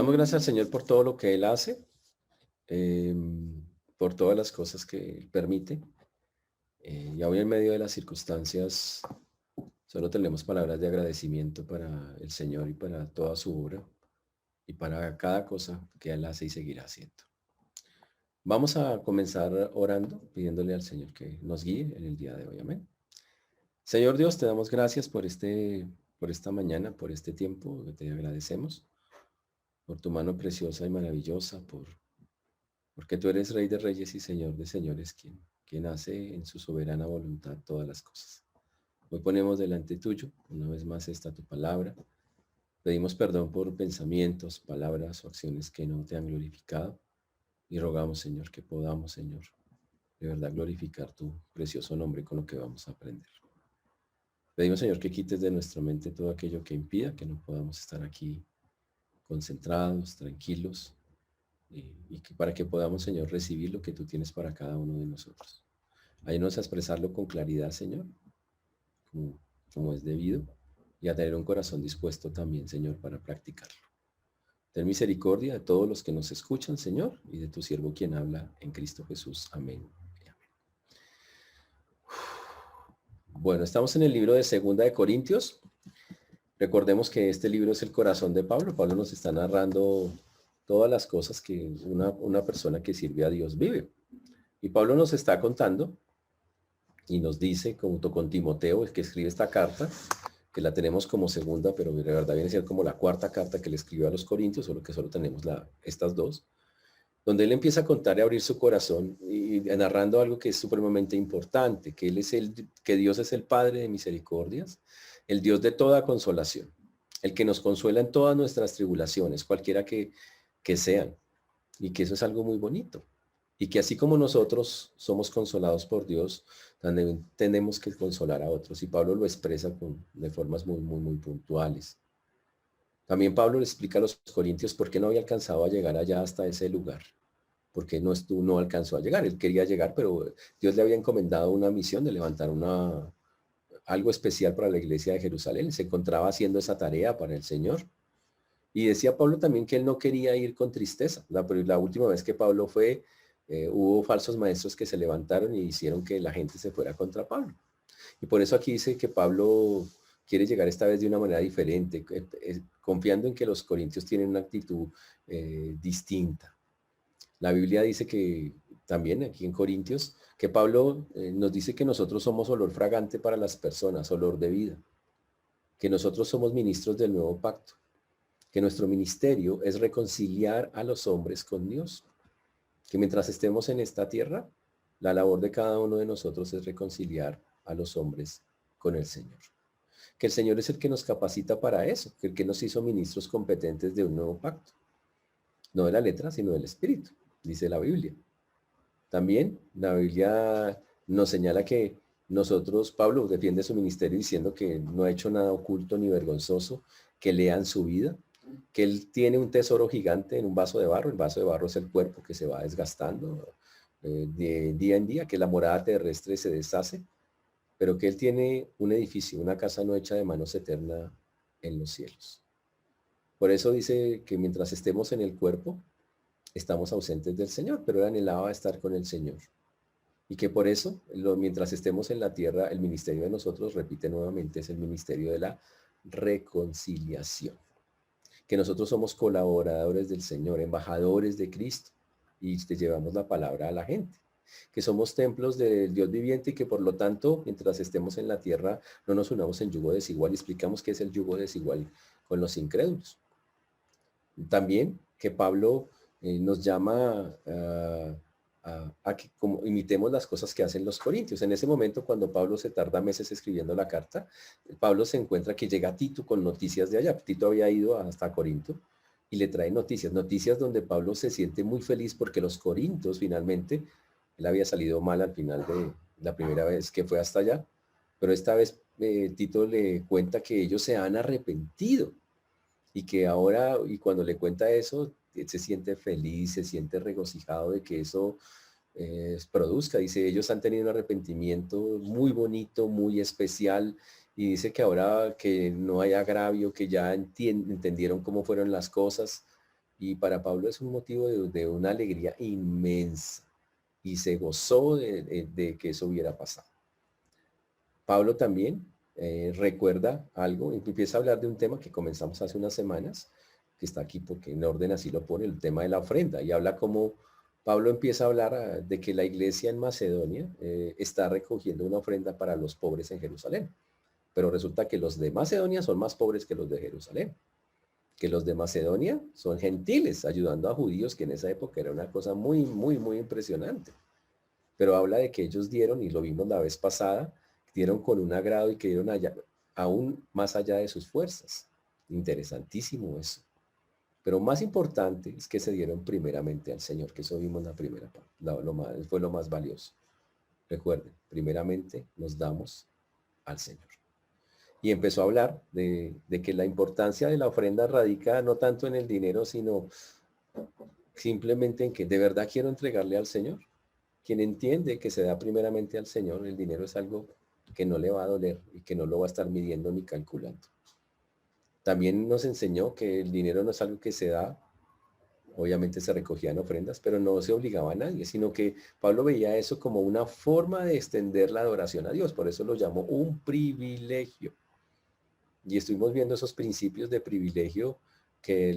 Damos gracias al Señor por todo lo que Él hace, por todas las cosas que Él permite. Y aún en medio de las circunstancias, solo tenemos palabras de agradecimiento para el Señor y para toda su obra y para cada cosa que Él hace y seguirá haciendo. Vamos a comenzar orando, pidiéndole al Señor que nos guíe en el día de hoy. Amén. Señor Dios, te damos gracias por esta mañana, por este tiempo. Te agradecemos por tu mano preciosa y maravillosa, porque tú eres Rey de Reyes y Señor de Señores, quien hace en su soberana voluntad todas las cosas. Hoy ponemos delante tuyo, una vez más está tu palabra. Pedimos perdón por pensamientos, palabras o acciones que no te han glorificado. Y rogamos, Señor, que podamos, Señor, de verdad glorificar tu precioso nombre con lo que vamos a aprender. Pedimos, Señor, que quites de nuestra mente todo aquello que impida que no podamos estar aquí concentrados, tranquilos, y que para que podamos, Señor, recibir lo que tú tienes para cada uno de nosotros. Ayúdanos a expresarlo con claridad, Señor, como, como es debido, y a tener un corazón dispuesto también, Señor, para practicarlo. Ten misericordia de todos los que nos escuchan, Señor, y de tu siervo quien habla en Cristo Jesús. Amén. Bueno, estamos en el libro de Segunda de Corintios. Recordemos que este libro es el corazón de Pablo. Pablo nos está narrando todas las cosas que una persona que sirve a Dios vive. Y Pablo nos está contando y nos dice, junto con Timoteo, el que escribe esta carta, que la tenemos como segunda, pero de verdad viene a ser como la cuarta carta que le escribió a los Corintios, solo que solo tenemos estas dos, donde él empieza a contar y a abrir su corazón y narrando algo que es supremamente importante, que que Dios es el Padre de misericordias, el Dios de toda consolación, el que nos consuela en todas nuestras tribulaciones, cualquiera que sean, y que eso es algo muy bonito. Y que así como nosotros somos consolados por Dios, también tenemos que consolar a otros. Y Pablo lo expresa de formas muy puntuales. También Pablo le explica a los corintios por qué no había alcanzado a llegar allá hasta ese lugar. Porque no alcanzó a llegar. Él quería llegar, pero Dios le había encomendado una misión de levantar algo especial para la iglesia de Jerusalén. Se encontraba haciendo esa tarea para el Señor. Y decía Pablo también que él no quería ir con tristeza. La última vez que Pablo fue, hubo falsos maestros que se levantaron y hicieron que la gente se fuera contra Pablo. Y por eso aquí dice que Pablo quiere llegar esta vez de una manera diferente, confiando en que los corintios tienen una actitud distinta. La Biblia dice que también aquí en Corintios, que Pablo nos dice que nosotros somos olor fragante para las personas, olor de vida, que nosotros somos ministros del nuevo pacto, que nuestro ministerio es reconciliar a los hombres con Dios, que mientras estemos en esta tierra, la labor de cada uno de nosotros es reconciliar a los hombres con el Señor. Que el Señor es el que nos capacita para eso, que el que nos hizo ministros competentes de un nuevo pacto. No de la letra, sino del espíritu, dice la Biblia. También la Biblia nos señala que nosotros, Pablo defiende su ministerio diciendo que no ha hecho nada oculto ni vergonzoso, que lean su vida, que él tiene un tesoro gigante en un vaso de barro. El vaso de barro es el cuerpo que se va desgastando de día en día, que la morada terrestre se deshace, pero que él tiene un edificio, una casa no hecha de manos eterna en los cielos. Por eso dice que mientras estemos en el cuerpo, estamos ausentes del Señor, pero él anhelaba estar con el Señor. Y que por eso, mientras estemos en la tierra, el ministerio de nosotros, repite nuevamente, es el ministerio de la reconciliación. Que nosotros somos colaboradores del Señor, embajadores de Cristo, y te llevamos la palabra a la gente. Que somos templos del Dios viviente y que por lo tanto, mientras estemos en la tierra, no nos unamos en yugo desigual. Y explicamos qué es el yugo desigual con los incrédulos. También que Pablo nos llama a que como imitemos las cosas que hacen los corintios. En ese momento, cuando Pablo se tarda meses escribiendo la carta, Pablo se encuentra que llega Tito con noticias de allá. Tito había ido hasta Corinto y le trae noticias donde Pablo se siente muy feliz porque los corintios finalmente, él había salido mal al final de la primera vez que fue hasta allá, pero esta vez Tito le cuenta que ellos se han arrepentido y que ahora, y cuando le cuenta eso, él se siente feliz, se siente regocijado de que eso produzca. Dice, ellos han tenido un arrepentimiento muy bonito, muy especial, y dice que ahora que no hay agravio, que ya entendieron cómo fueron las cosas, Y para Pablo es un motivo de una alegría inmensa y se gozó de que eso hubiera pasado. Pablo también recuerda algo, empieza a hablar de un tema que comenzamos hace unas semanas, que está aquí porque en orden así lo pone, el tema de la ofrenda, y habla como Pablo empieza a hablar de que la iglesia en Macedonia está recogiendo una ofrenda para los pobres en Jerusalén, pero resulta que los de Macedonia son más pobres que los de Jerusalén, que los de Macedonia son gentiles ayudando a judíos, que en esa época era una cosa muy, muy, muy impresionante. Pero habla de que ellos dieron, y lo vimos la vez pasada, dieron con un agrado y que dieron allá, aún más allá de sus fuerzas. Interesantísimo eso. Pero más importante es que se dieron primeramente al Señor, que eso vimos en la primera parte, fue lo más valioso. Recuerden, primeramente nos damos al Señor. Y empezó a hablar de que la importancia de la ofrenda radica no tanto en el dinero, sino simplemente en que de verdad quiero entregarle al Señor. Quien entiende que se da primeramente al Señor, el dinero es algo que no le va a doler y que no lo va a estar midiendo ni calculando. También nos enseñó que el dinero no es algo que se da, obviamente se recogían ofrendas, pero no se obligaba a nadie, sino que Pablo veía eso como una forma de extender la adoración a Dios, por eso lo llamó un privilegio. Y estuvimos viendo esos principios de privilegio que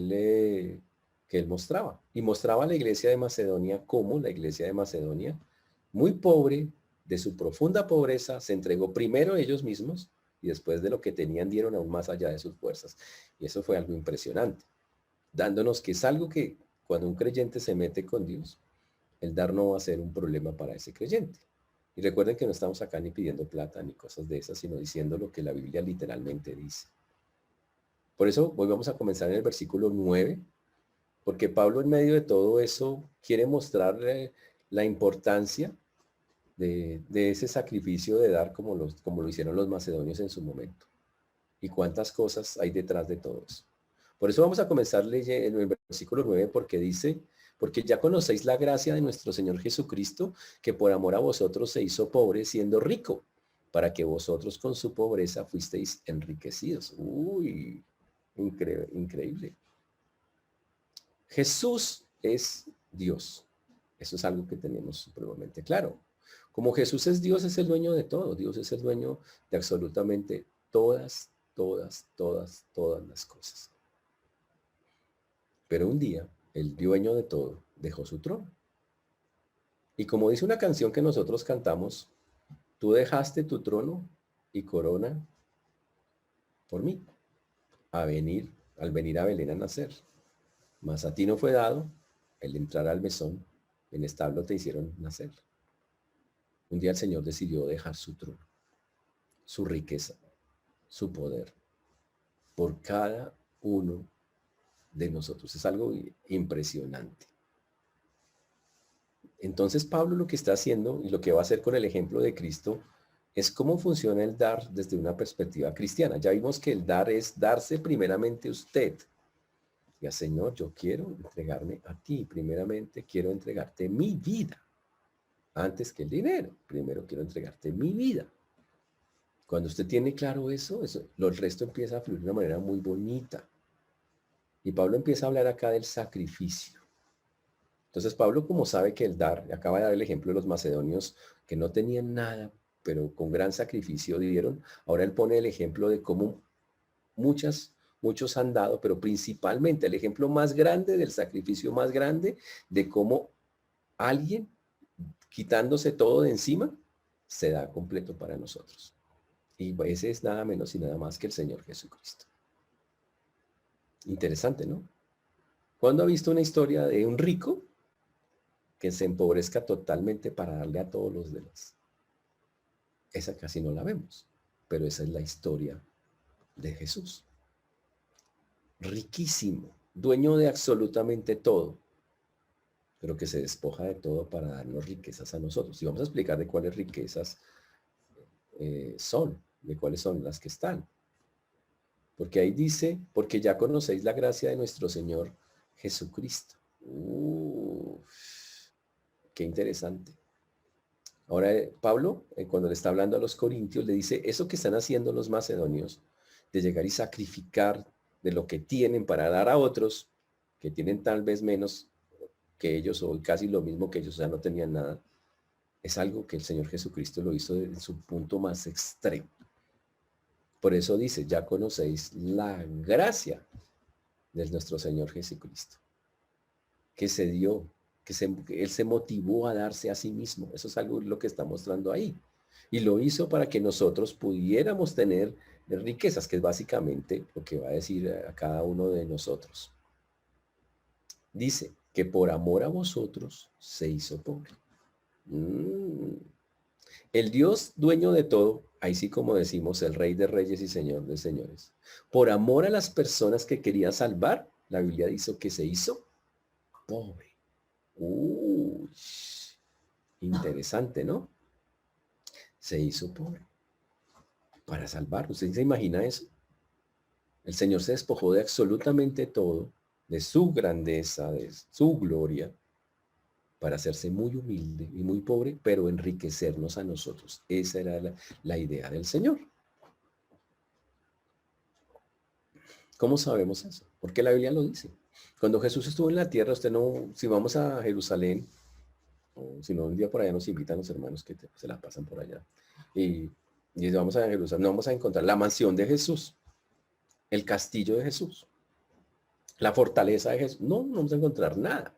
él mostraba. Y mostraba a la iglesia de Macedonia como la iglesia de Macedonia, muy pobre, de su profunda pobreza, se entregó primero a ellos mismos y después de lo que tenían dieron aún más allá de sus fuerzas. Y eso fue algo impresionante, dándonos que es algo que cuando un creyente se mete con Dios, el dar no va a ser un problema para ese creyente. Y recuerden que no estamos acá ni pidiendo plata ni cosas de esas, sino diciendo lo que la Biblia literalmente dice. Por eso hoy vamos a comenzar en el versículo 9, porque Pablo en medio de todo eso quiere mostrarle la importancia de ese sacrificio de dar como lo hicieron los macedonios en su momento. Y cuántas cosas hay detrás de todo eso. Por eso vamos a comenzar leyendo el versículo 9 porque dice, porque ya conocéis la gracia de nuestro Señor Jesucristo, que por amor a vosotros se hizo pobre siendo rico, para que vosotros con su pobreza fuisteis enriquecidos. Uy, increíble. Jesús es Dios. Eso es algo que tenemos supremamente claro. Como Jesús es Dios, es el dueño de todo. Dios es el dueño de absolutamente todas las cosas. Pero un día, el dueño de todo dejó su trono. Y como dice una canción que nosotros cantamos, tú dejaste tu trono y corona por mí, al venir a Belén a nacer. Mas a ti no fue dado el entrar al mesón, en establo te hicieron nacer. Un día el Señor decidió dejar su trono, su riqueza, su poder, por cada uno de nosotros. Es algo impresionante. Entonces Pablo lo que está haciendo y lo que va a hacer con el ejemplo de Cristo es cómo funciona el dar desde una perspectiva cristiana. Ya vimos que el dar es darse primeramente usted. Ya, Señor, yo quiero entregarme a ti. Primeramente quiero entregarte mi vida. Antes que el dinero. Primero quiero entregarte mi vida. Cuando usted tiene claro eso, el resto empieza a fluir de una manera muy bonita. Y Pablo empieza a hablar acá del sacrificio. Entonces Pablo, como sabe que el dar, acaba de dar el ejemplo de los macedonios que no tenían nada, pero con gran sacrificio dieron, ahora él pone el ejemplo de cómo muchos han dado, pero principalmente el ejemplo más grande del sacrificio más grande de cómo alguien, quitándose todo de encima, se da completo para nosotros. Y ese es nada menos y nada más que el Señor Jesucristo. Interesante, ¿no? ¿Cuándo ha visto una historia de un rico que se empobrezca totalmente para darle a todos los demás? Esa casi no la vemos, pero esa es la historia de Jesús. Riquísimo, dueño de absolutamente todo, pero que se despoja de todo para darnos riquezas a nosotros. Y vamos a explicar de cuáles riquezas de cuáles son las que están. Porque ahí dice, porque ya conocéis la gracia de nuestro Señor Jesucristo. Qué interesante. Ahora, Pablo, cuando le está hablando a los corintios, le dice, eso que están haciendo los macedonios, de llegar y sacrificar de lo que tienen para dar a otros, que tienen tal vez menos que ellos o casi lo mismo que ellos, o sea, no tenían nada, es algo que el Señor Jesucristo lo hizo en su punto más extremo. Por eso dice, ya conocéis la gracia de nuestro Señor Jesucristo, que se dio, que Él se motivó a darse a sí mismo. Eso es algo lo que está mostrando ahí. Y lo hizo para que nosotros pudiéramos tener riquezas, que es básicamente lo que va a decir a cada uno de nosotros. Dice que por amor a vosotros se hizo pobre. El Dios dueño de todo, ahí sí como decimos, el Rey de Reyes y Señor de Señores, por amor a las personas que quería salvar, la Biblia dice que se hizo pobre. Uy, interesante, ¿no? Se hizo pobre para salvar. ¿Usted se imagina eso? El Señor se despojó de absolutamente todo, de su grandeza, de su gloria, para hacerse muy humilde y muy pobre, pero enriquecernos a nosotros. Esa era la idea del Señor. ¿Cómo sabemos eso? Porque la Biblia lo dice. Cuando Jesús estuvo en la tierra, usted no, si vamos a Jerusalén, o si no, un día por allá nos invitan los hermanos que se la pasan por allá, y vamos a Jerusalén, no vamos a encontrar la mansión de Jesús, el castillo de Jesús, la fortaleza de Jesús. No, no vamos a encontrar nada.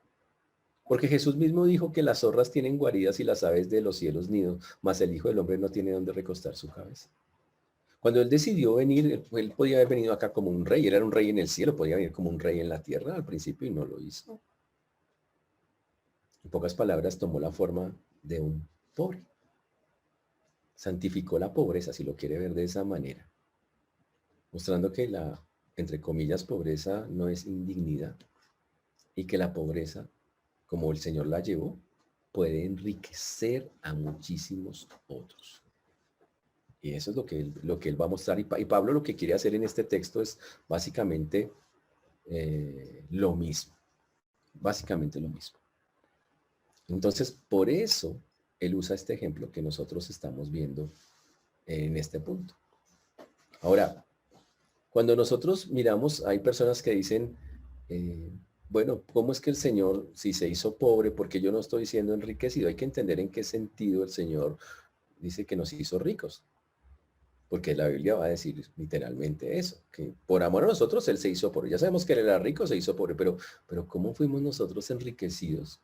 Porque Jesús mismo dijo que las zorras tienen guaridas y las aves de los cielos nidos, mas el Hijo del Hombre no tiene dónde recostar su cabeza. Cuando él decidió venir, él podía haber venido acá como un rey, él era un rey en el cielo, podía venir como un rey en la tierra al principio y no lo hizo. En pocas palabras, tomó la forma de un pobre. Santificó la pobreza, si lo quiere ver de esa manera, mostrando que la, entre comillas, pobreza no es indignidad y que la pobreza, como el Señor la llevó, puede enriquecer a muchísimos otros. Y eso es lo que él va a mostrar. Y Pablo lo que quiere hacer en este texto es básicamente lo mismo. Básicamente lo mismo. Entonces, por eso él usa este ejemplo que nosotros estamos viendo en este punto. Ahora, cuando nosotros miramos, hay personas que dicen, bueno, ¿cómo es que el Señor, si se hizo pobre, porque yo no estoy siendo enriquecido? Hay que entender en qué sentido el Señor dice que nos hizo ricos. Porque la Biblia va a decir literalmente eso, que por amor a nosotros Él se hizo pobre. Ya sabemos que Él era rico, se hizo pobre, pero ¿cómo fuimos nosotros enriquecidos?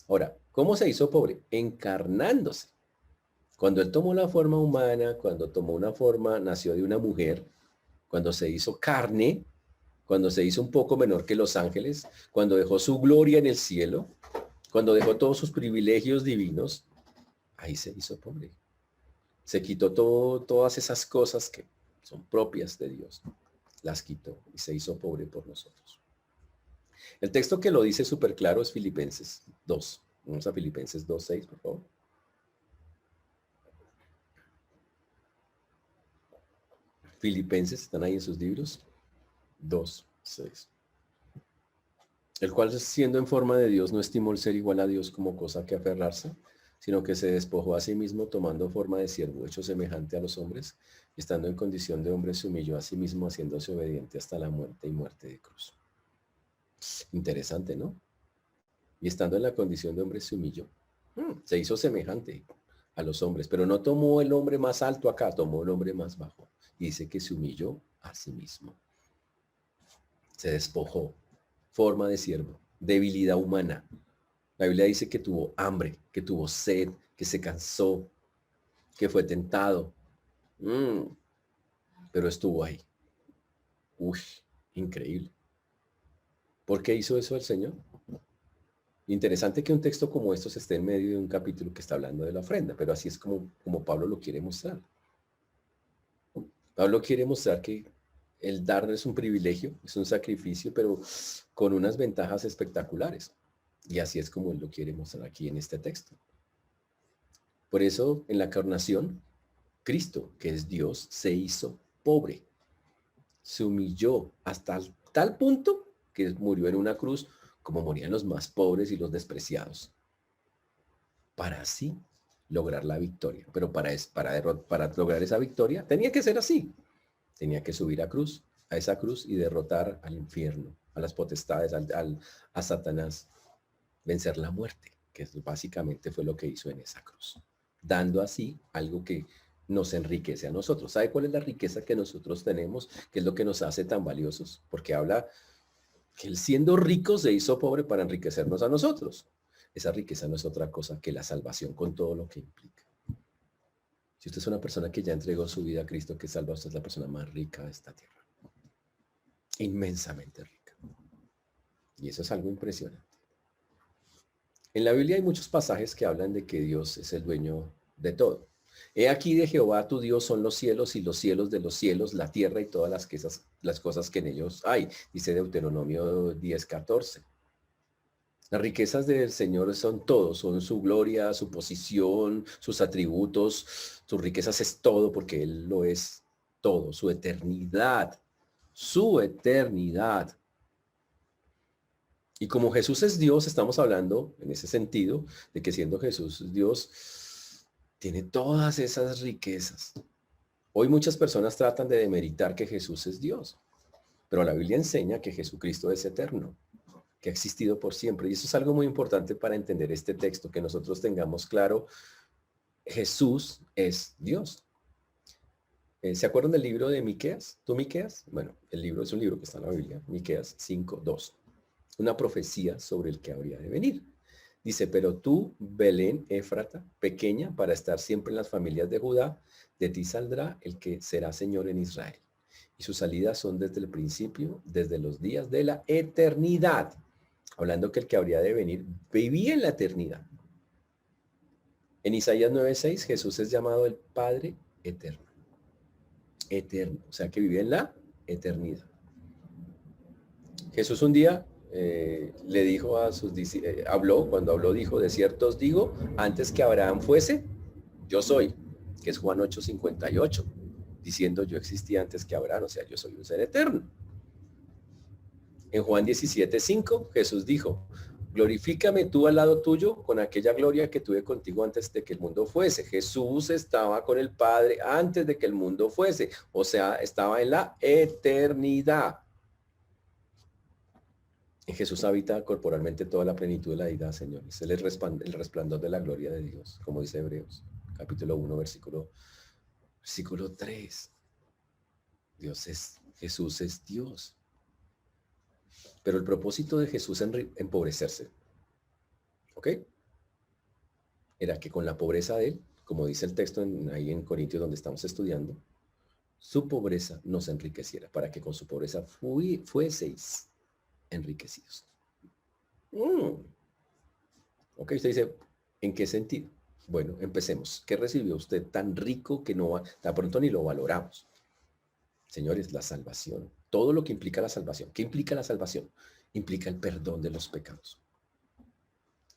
Ahora, ¿cómo se hizo pobre? Encarnándose. Cuando Él tomó la forma humana, cuando tomó una forma, nació de una mujer, cuando se hizo carne, cuando se hizo un poco menor que los ángeles, cuando dejó su gloria en el cielo, cuando dejó todos sus privilegios divinos, ahí se hizo pobre. Se quitó todas esas cosas que son propias de Dios. Las quitó y se hizo pobre por nosotros. El texto que lo dice súper claro es Filipenses 2. Vamos a Filipenses 2:6, por favor. Filipenses, están ahí en sus libros. 2:6. El cual, siendo en forma de Dios, no estimó el ser igual a Dios como cosa que aferrarse, sino que se despojó a sí mismo tomando forma de siervo, hecho semejante a los hombres, y estando en condición de hombre se humilló a sí mismo, haciéndose obediente hasta la muerte y muerte de cruz. Interesante, ¿no? Y estando en la condición de hombre se humilló. Se hizo semejante a los hombres, pero no tomó el hombre más alto acá, tomó el hombre más bajo. Y dice que se humilló a sí mismo. Se despojó, forma de siervo, debilidad humana. La Biblia dice que tuvo hambre, que tuvo sed, que se cansó, que fue tentado. Pero estuvo ahí. Uy, increíble. ¿Por qué hizo eso el Señor? Interesante que un texto como estos esté en medio de un capítulo que está hablando de la ofrenda, pero así es como Pablo lo quiere mostrar. Pablo quiere mostrar que el dar es un privilegio, es un sacrificio, pero con unas ventajas espectaculares. Y así es como él lo quiere mostrar aquí en este texto. Por eso, en la encarnación, Cristo, que es Dios, se hizo pobre. Se humilló hasta tal punto que murió en una cruz como morían los más pobres y los despreciados. Para así lograr la victoria. Pero para lograr esa victoria tenía que ser así. Tenía que subir a esa cruz y derrotar al infierno, a las potestades, a Satanás, vencer la muerte, que básicamente fue lo que hizo en esa cruz, dando así algo que nos enriquece a nosotros. ¿Sabe cuál es la riqueza que nosotros tenemos? ¿Qué es lo que nos hace tan valiosos? Porque habla que él siendo rico se hizo pobre para enriquecernos a nosotros. Esa riqueza no es otra cosa que la salvación con todo lo que implica. Si usted es una persona que ya entregó su vida a Cristo, que salva, usted es la persona más rica de esta tierra. Inmensamente rica. Y eso es algo impresionante. En la Biblia hay muchos pasajes que hablan de que Dios es el dueño de todo. He aquí de Jehová tu Dios son los cielos y los cielos de los cielos, la tierra y todas las cosas que en ellos hay, dice Deuteronomio 10:14. Las riquezas del Señor son todo, son su gloria, su posición, sus atributos, sus riquezas es todo porque Él lo es todo, su eternidad, su eternidad. Y como Jesús es Dios, estamos hablando en ese sentido de que siendo Jesús Dios, tiene todas esas riquezas. Hoy muchas personas tratan de demeritar que Jesús es Dios, pero la Biblia enseña que Jesucristo es eterno, que ha existido por siempre. Y eso es algo muy importante para entender este texto, que nosotros tengamos claro, Jesús es Dios. ¿Se acuerdan del libro de Miqueas? ¿Tú Miqueas? Bueno, el libro es un libro que está en la Biblia, Miqueas 5:2. Una profecía sobre el que habría de venir. Dice, pero tú, Belén, Éfrata, pequeña para estar siempre en las familias de Judá, de ti saldrá el que será Señor en Israel. Y sus salidas son desde el principio, desde los días de la eternidad. Hablando que el que habría de venir vivía en la eternidad. En Isaías 9:6, Jesús es llamado el Padre eterno. Eterno, o sea que vivía en la eternidad. Jesús un día le dijo a sus discípulos, cuando habló dijo, de cierto os digo, antes que Abraham fuese, yo soy, que es Juan 8:58, diciendo yo existí antes que Abraham, o sea, yo soy un ser eterno. En Juan 17:5, Jesús dijo, glorifícame tú al lado tuyo con aquella gloria que tuve contigo antes de que el mundo fuese. Jesús estaba con el Padre antes de que el mundo fuese, o sea, estaba en la eternidad. En Jesús habita corporalmente toda la plenitud de la deidad, señores. Él es el resplandor de la gloria de Dios, como dice Hebreos, capítulo 1, versículo 3. Jesús es Dios. Pero el propósito de Jesús es empobrecerse. ¿Ok? Era que con la pobreza de él, como dice el texto ahí en Corintios donde estamos estudiando, su pobreza nos enriqueciera, para que con su pobreza fueseis enriquecidos. Ok, usted dice, ¿en qué sentido? Bueno, empecemos. ¿Qué recibió usted tan rico que no tan pronto ni lo valoramos? Señores, la salvación. Todo lo que implica la salvación. ¿Qué implica la salvación? Implica el perdón de los pecados.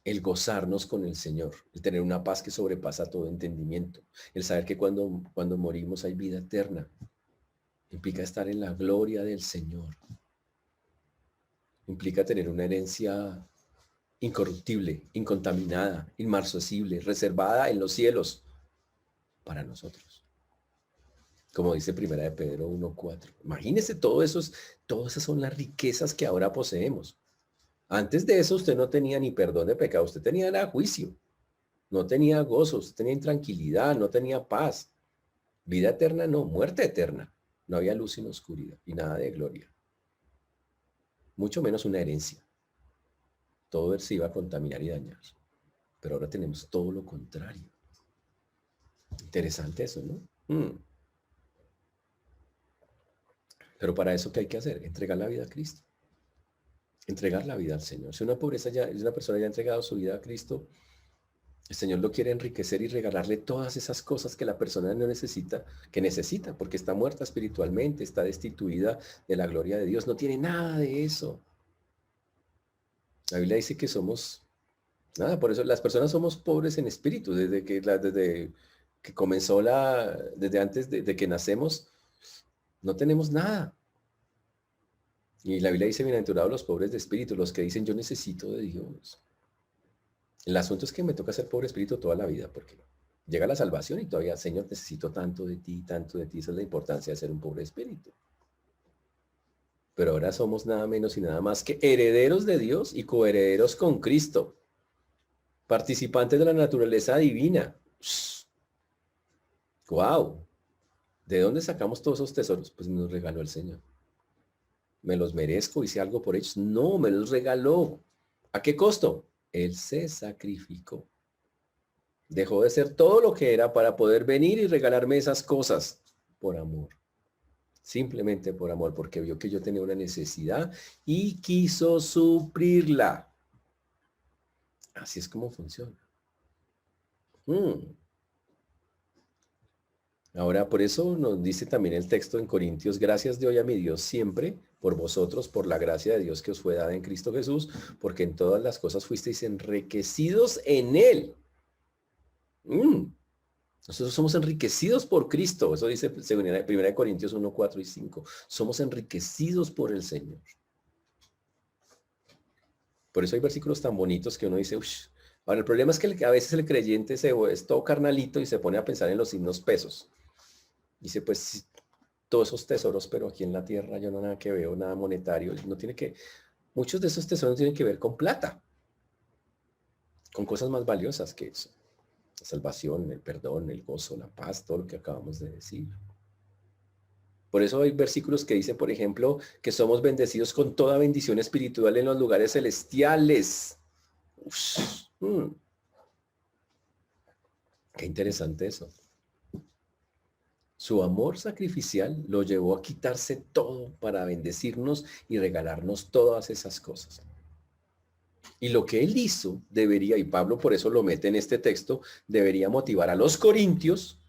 El gozarnos con el Señor. El tener una paz que sobrepasa todo entendimiento. El saber que cuando morimos hay vida eterna. Implica estar en la gloria del Señor. Implica tener una herencia incorruptible, incontaminada, inmarcesible, reservada en los cielos para nosotros. Como dice Primera de Pedro 1:4. Imagínese todas esas son las riquezas que ahora poseemos. Antes de eso usted no tenía ni perdón de pecado, usted tenía juicio, no tenía gozo, usted tenía intranquilidad, no tenía paz. Vida eterna no, muerte eterna. No había luz sin oscuridad y nada de gloria. Mucho menos una herencia. Todo se iba a contaminar y dañar. Pero ahora tenemos todo lo contrario. Interesante eso, ¿no? Pero para eso, ¿qué hay que hacer? Entregar la vida a Cristo. Entregar la vida al Señor. Si una persona ya ha entregado su vida a Cristo, el Señor lo quiere enriquecer y regalarle todas esas cosas que la persona no necesita, porque está muerta espiritualmente, está destituida de la gloria de Dios, no tiene nada de eso. La Biblia dice que somos nada, por eso las personas somos pobres en espíritu, desde que comenzó desde antes de que nacemos, no tenemos nada. Y la Biblia dice, bienaventurados los pobres de espíritu, los que dicen, yo necesito de Dios. El asunto es que me toca ser pobre espíritu toda la vida, porque llega la salvación y todavía, Señor, necesito tanto de ti, tanto de ti. Esa es la importancia de ser un pobre espíritu. pero ahora somos nada menos y nada más que herederos de Dios y coherederos con Cristo, participantes de la naturaleza divina. ¡Wow! ¿De dónde sacamos todos esos tesoros? Pues me los regaló el Señor. ¿Me los merezco? ¿Hice algo por ellos? No, me los regaló. ¿A qué costo? Él se sacrificó. Dejó de ser todo lo que era para poder venir y regalarme esas cosas por amor. Simplemente por amor, porque vio que yo tenía una necesidad y quiso suplirla. Así es como funciona. Ahora, por eso nos dice también el texto en Corintios, gracias doy a mi Dios siempre por vosotros, por la gracia de Dios que os fue dada en Cristo Jesús, porque en todas las cosas fuisteis enriquecidos en Él. Nosotros somos enriquecidos por Cristo. Eso dice 1 Corintios 1, 4 y 5. Somos enriquecidos por el Señor. Por eso hay versículos tan bonitos que uno dice, uff. Ahora, el problema es que a veces el creyente es todo carnalito y se pone a pensar en los signos pesos. Dice, pues, todos esos tesoros, pero aquí en la tierra yo no nada que veo, nada monetario. No tiene que, muchos de esos tesoros tienen que ver con plata, con cosas más valiosas que eso. La salvación, el perdón, el gozo, la paz, todo lo que acabamos de decir. Por eso hay versículos que dicen, por ejemplo, que somos bendecidos con toda bendición espiritual en los lugares celestiales. Qué interesante eso. Su amor sacrificial lo llevó a quitarse todo para bendecirnos y regalarnos todas esas cosas. Y lo que él hizo debería, y Pablo por eso lo mete en este texto, debería motivar a los corintios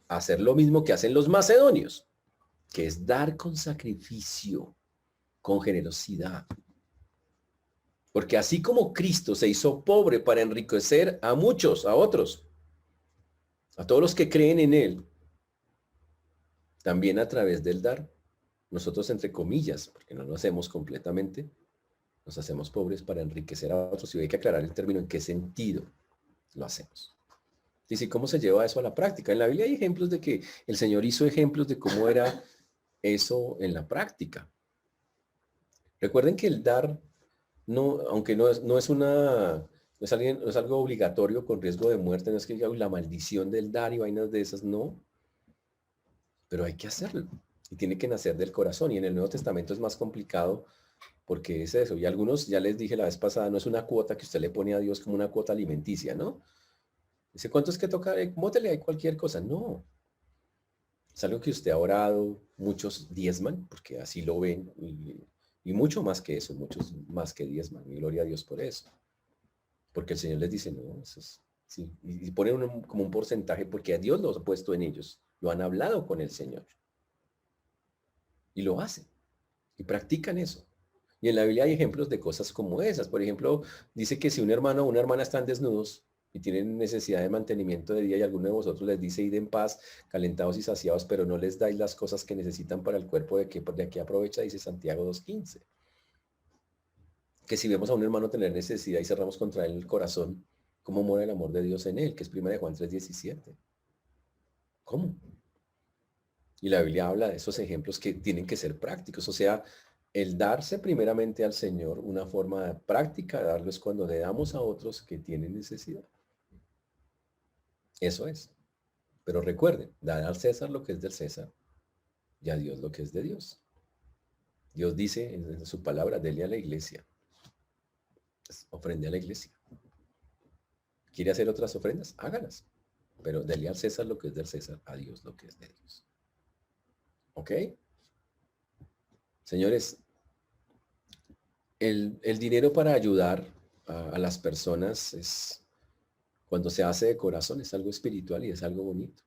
a hacer lo mismo que hacen los macedonios, que es dar con sacrificio, con generosidad. Porque así como Cristo se hizo pobre para enriquecer a muchos, a otros, a todos los que creen en él, también a través del dar, nosotros entre comillas, porque no lo hacemos completamente, nos hacemos pobres para enriquecer a otros. Y hay que aclarar el término en qué sentido lo hacemos. Y cómo se lleva eso a la práctica. En la Biblia hay ejemplos de que el Señor hizo ejemplos de cómo era eso en la práctica. Recuerden que el dar, no, aunque no es algo obligatorio con riesgo de muerte, no es que diga la maldición del dar y vainas de esas, no. Pero hay que hacerlo. Y tiene que nacer del corazón. Y en el Nuevo Testamento es más complicado porque es eso. Y algunos, ya les dije la vez pasada, no es una cuota que usted le pone a Dios como una cuota alimenticia, ¿no? Dice, ¿cuánto es que toca? Mótele hay cualquier cosa. No. Es algo que usted ha orado, muchos diezman, porque así lo ven, y mucho más que eso, muchos más que diezman. Y gloria a Dios por eso. Porque el Señor les dice, no, eso es, sí. Y ponen como un porcentaje, porque a Dios lo ha puesto en ellos. Lo han hablado con el Señor. Y lo hacen. Y practican eso. Y en la Biblia hay ejemplos de cosas como esas. Por ejemplo, dice que si un hermano o una hermana están desnudos y tienen necesidad de mantenimiento de día y alguno de vosotros les dice, id en paz, calentados y saciados, pero no les dais las cosas que necesitan para el cuerpo, de que aprovecha, dice Santiago 2:15. Que si vemos a un hermano tener necesidad y cerramos contra él el corazón, ¿cómo mora el amor de Dios en él? Que es 1 Juan 3:17. ¿Cómo? Y la Biblia habla de esos ejemplos que tienen que ser prácticos. O sea, el darse primeramente al Señor, una forma de práctica de darlo es cuando le damos a otros que tienen necesidad. Eso es. Pero recuerden, dar al César lo que es del César y a Dios lo que es de Dios. Dios dice en su palabra, dele a la iglesia. Ofrende a la iglesia. ¿Quiere hacer otras ofrendas? Hágalas. Pero dele al César lo que es del César, a Dios lo que es de Dios. ¿Ok? Señores, el dinero para ayudar a las personas es, cuando se hace de corazón, es algo espiritual y es algo bonito.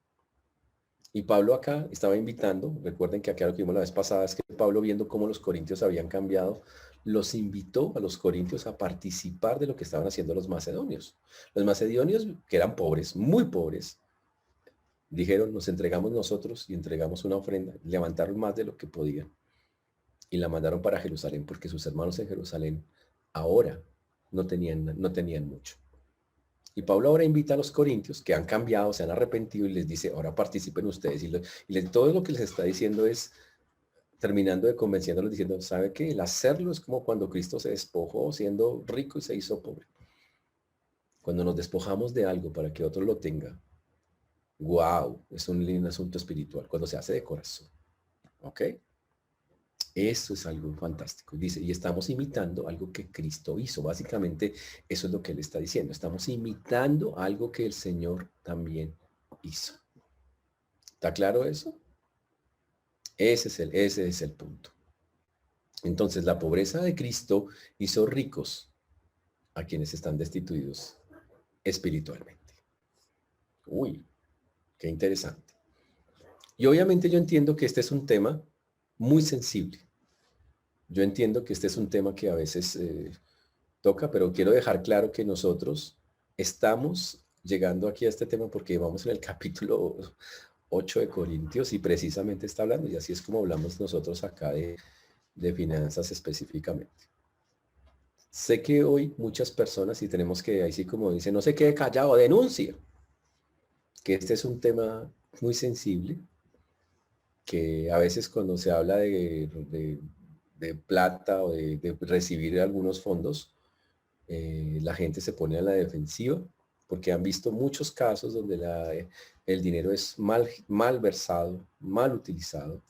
Y Pablo acá estaba invitando, recuerden que acá lo que vimos la vez pasada es que Pablo, viendo cómo los corintios habían cambiado, los invitó a los corintios a participar de lo que estaban haciendo los macedonios. Los macedonios, que eran pobres, muy pobres, dijeron, nos entregamos nosotros y entregamos una ofrenda, levantaron más de lo que podían y la mandaron para Jerusalén porque sus hermanos en Jerusalén ahora no tenían mucho. Y Pablo ahora invita a los corintios que han cambiado, se han arrepentido y les dice, ahora participen ustedes. Y todo lo que les está diciendo es, terminando de convenciéndolos diciendo, ¿sabe qué? El hacerlo es como cuando Cristo se despojó siendo rico y se hizo pobre. Cuando nos despojamos de algo para que otro lo tenga, wow, es un asunto espiritual, cuando se hace de corazón. ¿Ok? Eso es algo fantástico. Dice, y estamos imitando algo que Cristo hizo. Básicamente, eso es lo que él está diciendo. Estamos imitando algo que el Señor también hizo. ¿Está claro eso? Ese es el punto. Entonces, la pobreza de Cristo hizo ricos a quienes están destituidos espiritualmente. Uy, qué interesante. Y obviamente yo entiendo que este es un tema muy sensible. Yo entiendo que este es un tema que a veces toca, pero quiero dejar claro que nosotros estamos llegando aquí a este tema porque vamos en el capítulo 8 de Corintios y precisamente está hablando, y así es como hablamos nosotros acá de finanzas específicamente. Sé que hoy muchas personas, y tenemos que, así como dice, no se quede callado, denuncie, que este es un tema muy sensible, que a veces cuando se habla de plata o de recibir algunos fondos, la gente se pone a la defensiva porque han visto muchos casos donde el dinero es mal versado, mal utilizado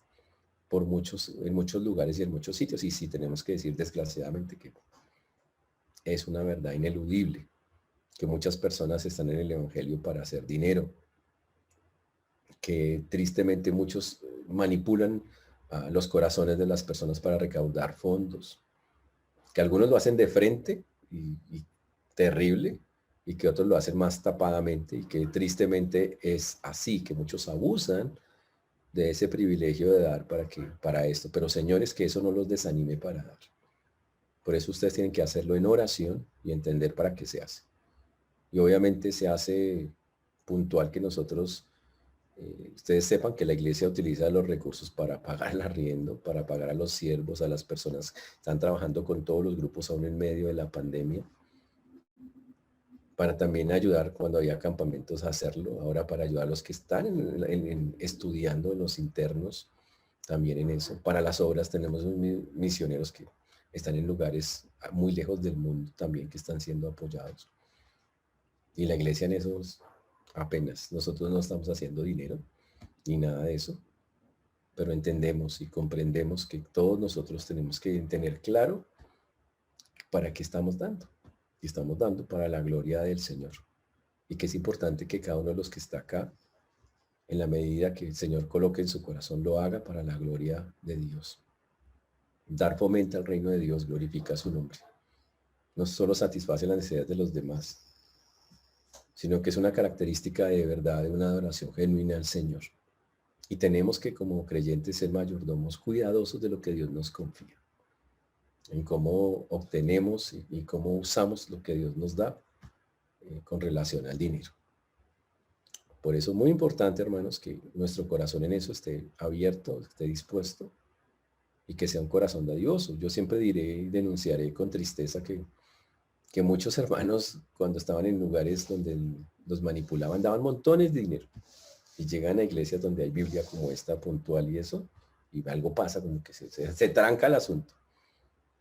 en muchos lugares y en muchos sitios. Y sí tenemos que decir desgraciadamente que es una verdad ineludible, que muchas personas están en el evangelio para hacer dinero, que tristemente muchos manipulan los corazones de las personas para recaudar fondos, que algunos lo hacen de frente y terrible, y que otros lo hacen más tapadamente, y que tristemente es así, que muchos abusan de ese privilegio de dar para esto. Pero señores, que eso no los desanime para dar. Por eso ustedes tienen que hacerlo en oración y entender para qué se hace. Y obviamente se hace puntual que nosotros, ustedes sepan que la iglesia utiliza los recursos para pagar el arriendo, para pagar a los siervos, a las personas que están trabajando con todos los grupos aún en medio de la pandemia, para también ayudar cuando había campamentos a hacerlo, ahora para ayudar a los que están estudiando en los internos, también en eso. Para las obras tenemos misioneros que están en lugares muy lejos del mundo también que están siendo apoyados. Y la iglesia en eso apenas, nosotros no estamos haciendo dinero ni nada de eso, pero entendemos y comprendemos que todos nosotros tenemos que tener claro para qué estamos dando. Y estamos dando para la gloria del Señor. Y que es importante que cada uno de los que está acá, en la medida que el Señor coloque en su corazón, lo haga para la gloria de Dios. Dar fomenta al reino de Dios, glorifica su nombre. No solo satisface las necesidades de los demás, sino que es una característica de verdad, de una adoración genuina al Señor. Y tenemos que, como creyentes, ser mayordomos cuidadosos de lo que Dios nos confía, en cómo obtenemos y cómo usamos lo que Dios nos da con relación al dinero. Por eso es muy importante, hermanos, que nuestro corazón en eso esté abierto, esté dispuesto y que sea un corazón dadivoso. Yo siempre diré y denunciaré con tristeza que muchos hermanos, cuando estaban en lugares donde los manipulaban, daban montones de dinero y llegan a iglesias donde hay Biblia como esta puntual y eso, y algo pasa, como que se tranca el asunto,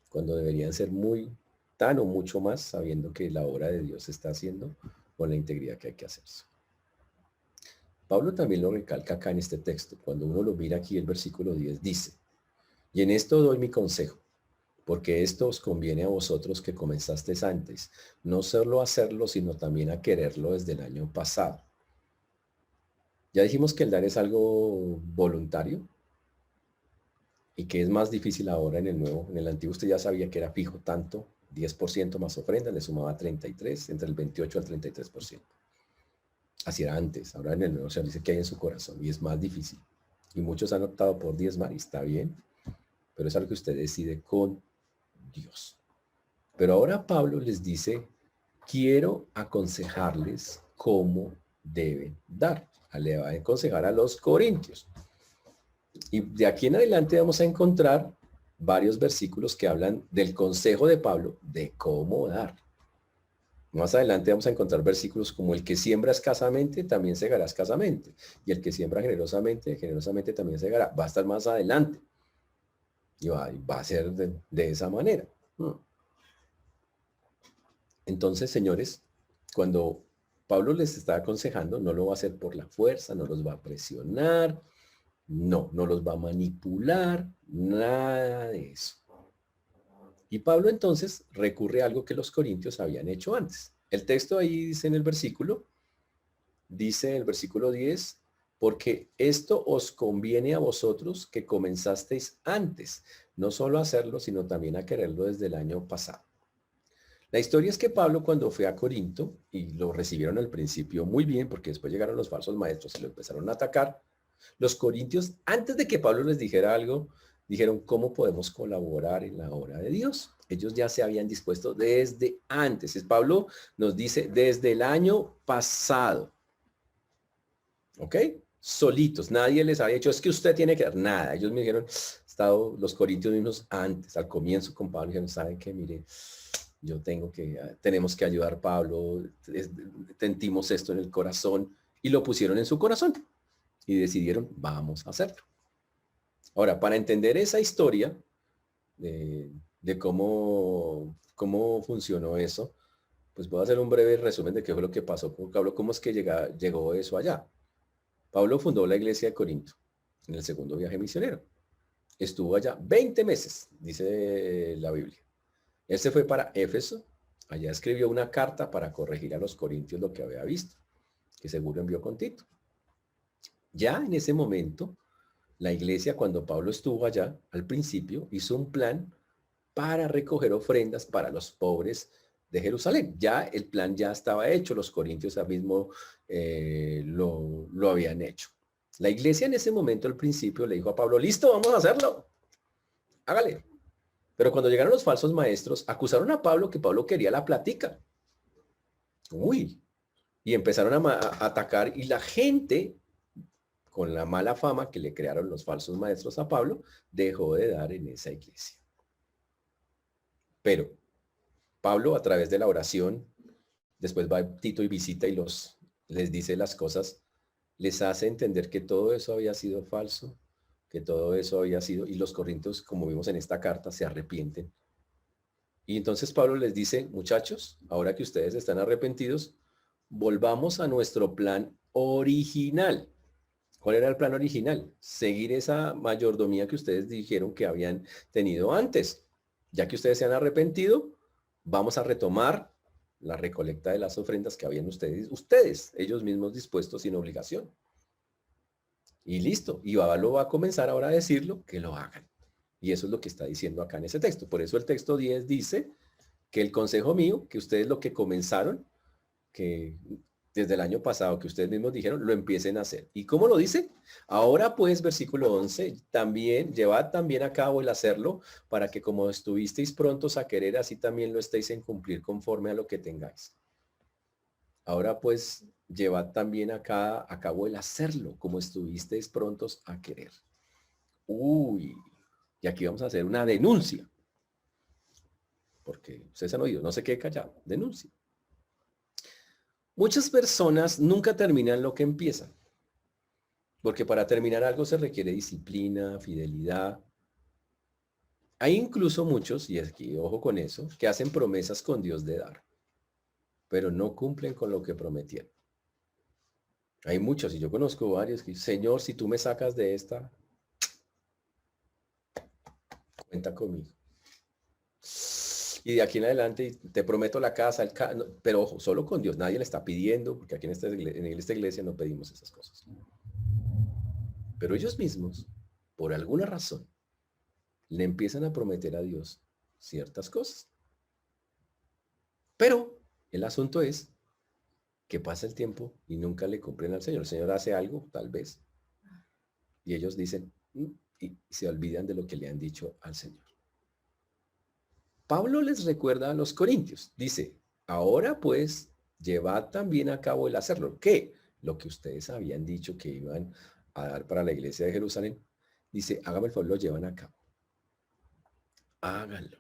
cuando deberían ser muy tan o mucho más sabiendo que la obra de Dios se está haciendo con la integridad que hay que hacerse. Pablo también lo recalca acá en este texto. Cuando uno lo mira aquí, el versículo 10 dice, y en esto doy mi consejo, porque esto os conviene a vosotros que comenzasteis antes, no solo a hacerlo, sino también a quererlo desde el año pasado. Ya dijimos que el dar es algo voluntario y que es más difícil ahora en el nuevo. En el antiguo usted ya sabía que era fijo tanto, 10% más ofrenda, le sumaba 33, entre el 28 al 33%. Así era antes, ahora en el nuevo se dice que hay en su corazón y es más difícil. Y muchos han optado por diezmar y está bien, pero es algo que usted decide con Dios. Pero ahora Pablo les dice, quiero aconsejarles cómo deben dar. Le va a aconsejar a los corintios. Y de aquí en adelante vamos a encontrar varios versículos que hablan del consejo de Pablo de cómo dar. Más adelante vamos a encontrar versículos como el que siembra escasamente, también segará escasamente. Y el que siembra generosamente, generosamente también segará. Va a estar más adelante. Y va a ser de esa manera. Entonces, señores, cuando Pablo les está aconsejando, no lo va a hacer por la fuerza, no los va a presionar, no los va a manipular, nada de eso. Y Pablo entonces recurre a algo que los corintios habían hecho antes. El texto ahí dice en el versículo, dice el versículo 10, porque esto os conviene a vosotros que comenzasteis antes, no solo a hacerlo, sino también a quererlo desde el año pasado. La historia es que Pablo cuando fue a Corinto, y lo recibieron al principio muy bien, porque después llegaron los falsos maestros y lo empezaron a atacar, los corintios, antes de que Pablo les dijera algo, dijeron, ¿cómo podemos colaborar en la obra de Dios? Ellos ya se habían dispuesto desde antes. Pablo nos dice, desde el año pasado. ¿Ok? Solitos. Nadie les había dicho, es que usted tiene que dar nada. Ellos me dijeron, estado los corintios mismos antes, al comienzo con Pablo, dijeron, ¿saben qué? Mire, tenemos que ayudar a Pablo, sentimos esto en el corazón, y lo pusieron en su corazón, y decidieron, vamos a hacerlo. Ahora, para entender esa historia de cómo funcionó eso, pues voy a hacer un breve resumen de qué fue lo que pasó con Pablo, cómo es que llegó eso allá. Pablo fundó la iglesia de Corinto en el segundo viaje misionero. Estuvo allá 20 meses, dice la Biblia. Él se fue para Éfeso, allá escribió una carta para corregir a los corintios lo que había visto, que seguro envió con Tito. Ya en ese momento, la iglesia, cuando Pablo estuvo allá, al principio, hizo un plan para recoger ofrendas para los pobres de Jerusalén. Ya el plan ya estaba hecho, los corintios ya mismo lo habían hecho. La iglesia en ese momento, al principio, le dijo a Pablo, listo, vamos a hacerlo, hágale. Pero cuando llegaron los falsos maestros, acusaron a Pablo que Pablo quería la plática. Uy, y empezaron a atacar y la gente, con la mala fama que le crearon los falsos maestros a Pablo, dejó de dar en esa iglesia. Pero Pablo, a través de la oración, después va Tito y visita y les dice las cosas, les hace entender que todo eso había sido falso, que todo eso había sido, y los corintios, como vimos en esta carta, se arrepienten. Y entonces Pablo les dice, muchachos, ahora que ustedes están arrepentidos, volvamos a nuestro plan original. ¿Cuál era el plan original? Seguir esa mayordomía que ustedes dijeron que habían tenido antes. Ya que ustedes se han arrepentido, vamos a retomar la recolecta de las ofrendas que habían ustedes, ellos mismos dispuestos sin obligación. Y listo. Y Pablo va a comenzar ahora a decirlo, que lo hagan. Y eso es lo que está diciendo acá en ese texto. Por eso el texto 10 dice que el consejo mío, que ustedes lo que comenzaron, que desde el año pasado, que ustedes mismos dijeron, lo empiecen a hacer. ¿Y cómo lo dice? Ahora pues, versículo 11, llevad también a cabo el hacerlo, para que como estuvisteis prontos a querer, así también lo estéis en cumplir conforme a lo que tengáis. Ahora pues, llevad también a cabo el hacerlo, como estuvisteis prontos a querer. Uy, y aquí vamos a hacer una denuncia. Porque ustedes han oído, no se quede callado, denuncia. Muchas personas nunca terminan lo que empiezan. Porque para terminar algo se requiere disciplina, fidelidad. Hay incluso muchos, y aquí ojo con eso, que hacen promesas con Dios de dar, pero no cumplen con lo que prometieron. Hay muchos, y yo conozco varios, que Señor, si tú me sacas de esta, cuenta conmigo. Y de aquí en adelante te prometo la casa, pero ojo, solo con Dios, nadie le está pidiendo, porque aquí en esta iglesia no pedimos esas cosas. Pero ellos mismos, por alguna razón, le empiezan a prometer a Dios ciertas cosas. Pero el asunto es que pasa el tiempo y nunca le cumplen al Señor. El Señor hace algo, tal vez, y ellos dicen, y se olvidan de lo que le han dicho al Señor. Pablo les recuerda a los corintios, dice, ahora pues, llevad también a cabo el hacerlo. ¿Qué? Lo que ustedes habían dicho que iban a dar para la iglesia de Jerusalén. Dice, hágame el favor, lo llevan a cabo. Háganlo.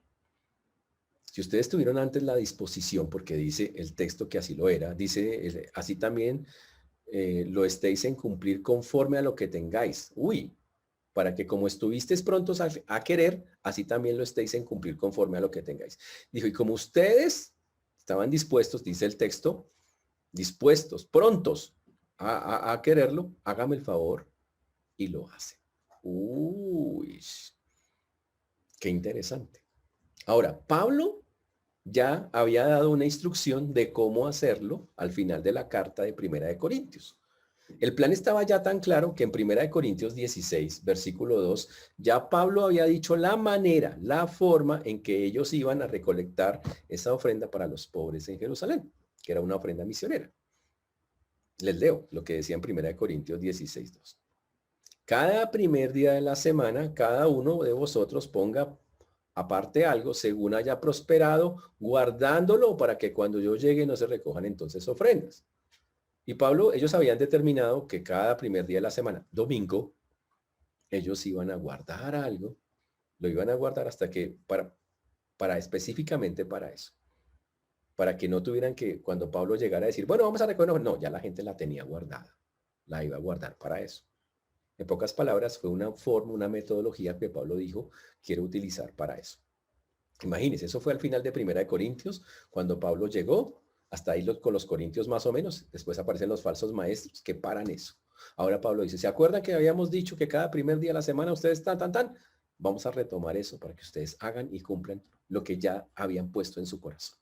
Si ustedes tuvieron antes la disposición, porque dice el texto que así lo era, dice, así también lo estéis en cumplir conforme a lo que tengáis. Uy, para que como estuvisteis prontos a querer, así también lo estéis en cumplir conforme a lo que tengáis. Dijo, y como ustedes estaban dispuestos, dice el texto, dispuestos, prontos a quererlo, hágame el favor y lo hacen. Uy, qué interesante. Ahora, Pablo ya había dado una instrucción de cómo hacerlo al final de la carta de Primera de Corintios. El plan estaba ya tan claro que en Primera de Corintios 16, versículo 2, ya Pablo había dicho la manera, la forma en que ellos iban a recolectar esa ofrenda para los pobres en Jerusalén, que era una ofrenda misionera. Les leo lo que decía en Primera de Corintios 16, 2. Cada primer día de la semana, cada uno de vosotros ponga aparte algo según haya prosperado, guardándolo para que cuando yo llegue no se recojan entonces ofrendas. Y Pablo, ellos habían determinado que cada primer día de la semana, domingo, ellos iban a guardar algo, lo iban a guardar hasta que, para específicamente para eso, para que no tuvieran que, cuando Pablo llegara a decir, bueno, vamos a recoger, no, ya la gente la tenía guardada, la iba a guardar para eso. En pocas palabras, fue una forma, una metodología que Pablo dijo, quiero utilizar para eso. Imagínense, eso fue al final de Primera de Corintios, cuando Pablo llegó, hasta ahí con los corintios más o menos, después aparecen los falsos maestros que paran eso. Ahora Pablo dice, ¿se acuerdan que habíamos dicho que cada primer día de la semana ustedes tan? Vamos a retomar eso para que ustedes hagan y cumplan lo que ya habían puesto en su corazón.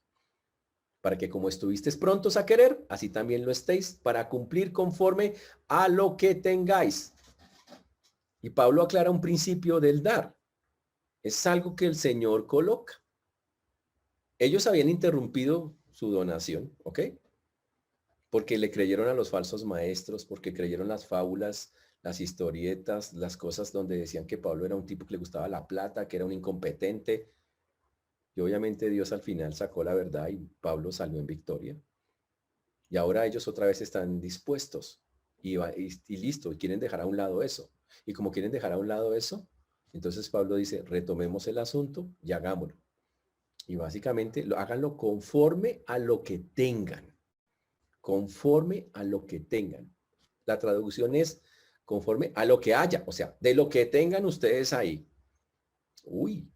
Para que como estuvisteis prontos a querer, así también lo estéis, para cumplir conforme a lo que tengáis. Y Pablo aclara un principio del dar. Es algo que el Señor coloca. Ellos habían interrumpido su donación, ¿ok? Porque le creyeron a los falsos maestros, porque creyeron las fábulas, las historietas, las cosas donde decían que Pablo era un tipo que le gustaba la plata, que era un incompetente. Y obviamente Dios al final sacó la verdad y Pablo salió en victoria. Y ahora ellos otra vez están dispuestos y listo, y quieren dejar a un lado eso. Y como quieren dejar a un lado eso, entonces Pablo dice, retomemos el asunto y hagámoslo. Y básicamente háganlo conforme a lo que tengan. Conforme a lo que tengan. La traducción es conforme a lo que haya. O sea, de lo que tengan ustedes ahí. Uy.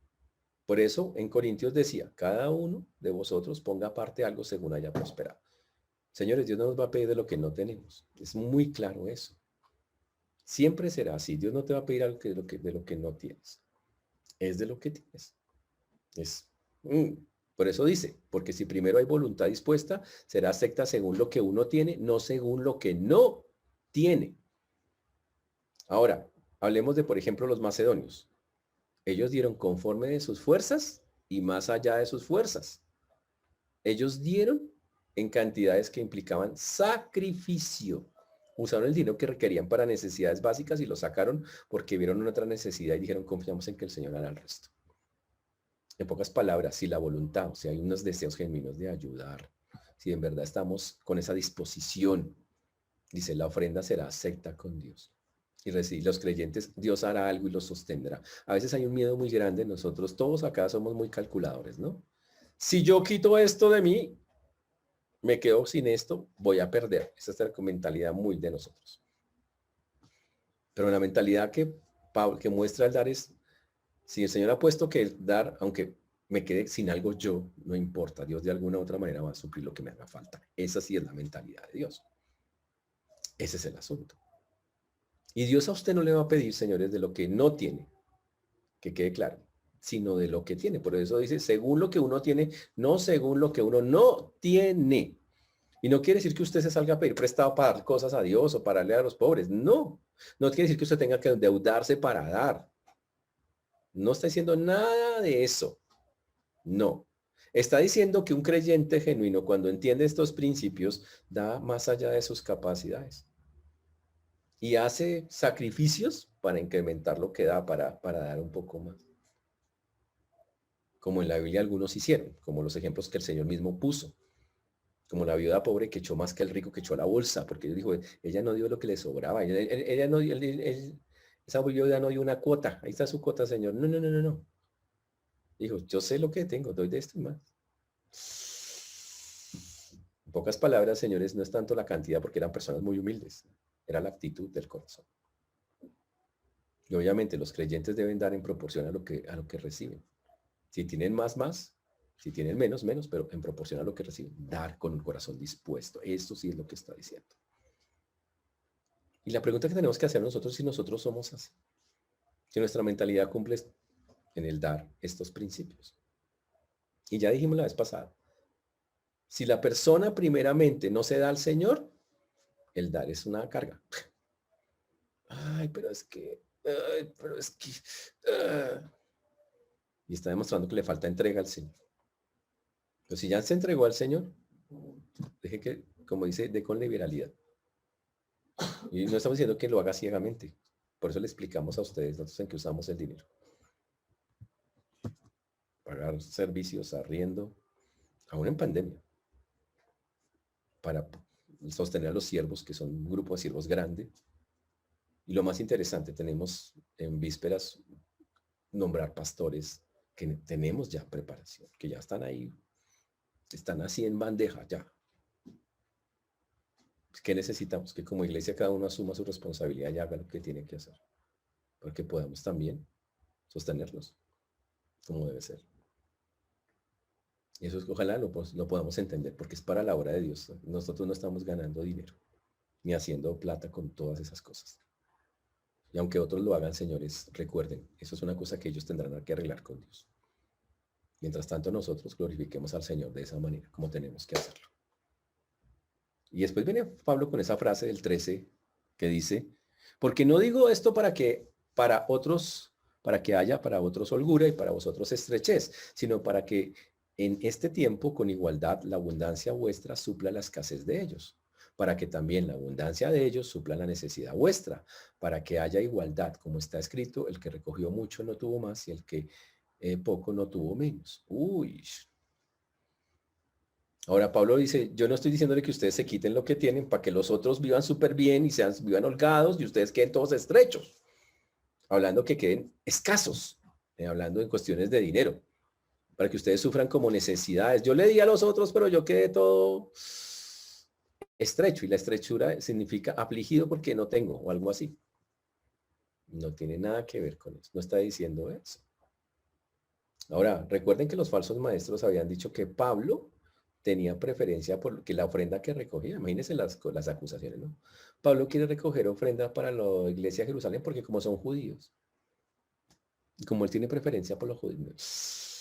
Por eso en Corintios decía, cada uno de vosotros ponga aparte algo según haya prosperado. Señores, Dios no nos va a pedir de lo que no tenemos. Es muy claro eso. Siempre será así. Dios no te va a pedir algo de lo que no tienes. Es de lo que tienes. Es, por eso dice, porque si primero hay voluntad dispuesta, será acepta según lo que uno tiene, no según lo que no tiene. Ahora, hablemos de, por ejemplo, los macedonios. Ellos dieron conforme de sus fuerzas y más allá de sus fuerzas. Ellos dieron en cantidades que implicaban sacrificio. Usaron el dinero que requerían para necesidades básicas y lo sacaron porque vieron una otra necesidad y dijeron, confiamos en que el Señor hará el resto. En pocas palabras, si la voluntad, o sea, hay unos deseos genuinos de ayudar, si en verdad estamos con esa disposición, dice, la ofrenda será acepta con Dios. Y los creyentes, Dios hará algo y los sostendrá. A veces hay un miedo muy grande, nosotros todos acá somos muy calculadores, ¿no? Si yo quito esto de mí, me quedo sin esto, voy a perder. Esa es la mentalidad muy de nosotros. Pero la mentalidad que muestra el dar es, si el Señor ha puesto que el dar, aunque me quede sin algo yo, no importa. Dios de alguna u otra manera va a suplir lo que me haga falta. Esa sí es la mentalidad de Dios. Ese es el asunto. Y Dios a usted no le va a pedir, señores, de lo que no tiene, que quede claro, sino de lo que tiene. Por eso dice, según lo que uno tiene, no según lo que uno no tiene. Y no quiere decir que usted se salga a pedir prestado para dar cosas a Dios o para darle a los pobres. No. No quiere decir que usted tenga que endeudarse para dar. No está diciendo nada de eso. No. Está diciendo que un creyente genuino, cuando entiende estos principios, da más allá de sus capacidades. Y hace sacrificios para incrementar lo que da, para dar un poco más. Como en la Biblia algunos hicieron, como los ejemplos que el Señor mismo puso. Como la viuda pobre que echó más que el rico que echó la bolsa, porque dijo, ella no dio lo que le sobraba, ella no dio, esa viuda no dio una cuota, ahí está su cuota, Señor. No, no, no, no, no. Dijo, yo sé lo que tengo, doy de esto y más. En pocas palabras, señores, no es tanto la cantidad porque eran personas muy humildes, era la actitud del corazón. Y obviamente los creyentes deben dar en proporción a lo que reciben. Si tienen más, más. Si tienen menos, menos, pero en proporción a lo que reciben. Dar con un corazón dispuesto. Esto sí es lo que está diciendo. Y la pregunta que tenemos que hacer nosotros es si nosotros somos así. Si nuestra mentalidad cumple en el dar estos principios. Y ya dijimos la vez pasada, si la persona primeramente no se da al Señor, el dar es una carga. Ay, pero es que, y está demostrando que le falta entrega al Señor. Pero si ya se entregó al Señor, deje que, como dice, dé con liberalidad. Y no estamos diciendo que lo haga ciegamente. Por eso le explicamos a ustedes nosotros en qué usamos el dinero. Pagar servicios, arriendo, aún en pandemia, para sostener a los siervos, que son un grupo de siervos grande. Y lo más interesante, tenemos en vísperas nombrar pastores que tenemos ya preparación, que ya están ahí, están así en bandeja ya. ¿Qué necesitamos? Que como iglesia cada uno asuma su responsabilidad y haga lo que tiene que hacer, para que podamos también sostenerlos como debe ser. Y eso es, ojalá lo podamos entender, porque es para la obra de Dios. Nosotros no estamos ganando dinero, ni haciendo plata con todas esas cosas. Y aunque otros lo hagan, señores, recuerden, eso es una cosa que ellos tendrán que arreglar con Dios. Mientras tanto, nosotros glorifiquemos al Señor de esa manera, como tenemos que hacerlo. Y después viene Pablo con esa frase del 13 que dice, porque no digo esto para que haya para otros holgura y para vosotros estrechez, sino para que en este tiempo con igualdad la abundancia vuestra supla la escasez de ellos, para que también la abundancia de ellos supla la necesidad vuestra, para que haya igualdad, como está escrito, el que recogió mucho no tuvo más y el que poco no tuvo menos. Uy. Ahora Pablo dice, yo no estoy diciéndole que ustedes se quiten lo que tienen para que los otros vivan súper bien y vivan holgados y ustedes queden todos estrechos. Hablando que queden escasos, hablando en cuestiones de dinero, para que ustedes sufran como necesidades. Yo le di a los otros, pero yo quedé todo estrecho y la estrechura significa afligido porque no tengo o algo así. No tiene nada que ver con eso, no está diciendo eso. Ahora, recuerden que los falsos maestros habían dicho que Pablo tenía preferencia por que la ofrenda que recogía. Imagínense las acusaciones, ¿no? Pablo quiere recoger ofrenda para la iglesia de Jerusalén porque como son judíos. Y como él tiene preferencia por los judíos.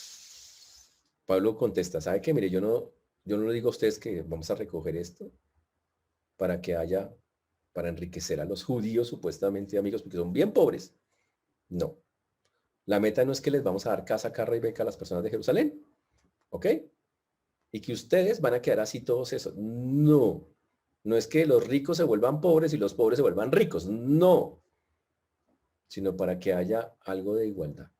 Pablo contesta, ¿sabe qué? Mire, yo no le digo a ustedes que vamos a recoger esto para que haya, para enriquecer a los judíos supuestamente amigos, porque son bien pobres. No. La meta no es que les vamos a dar casa, carro y beca a las personas de Jerusalén. ¿Ok? Y que ustedes van a quedar así todos esos. No. No es que los ricos se vuelvan pobres y los pobres se vuelvan ricos. No. Sino para que haya algo de igualdad.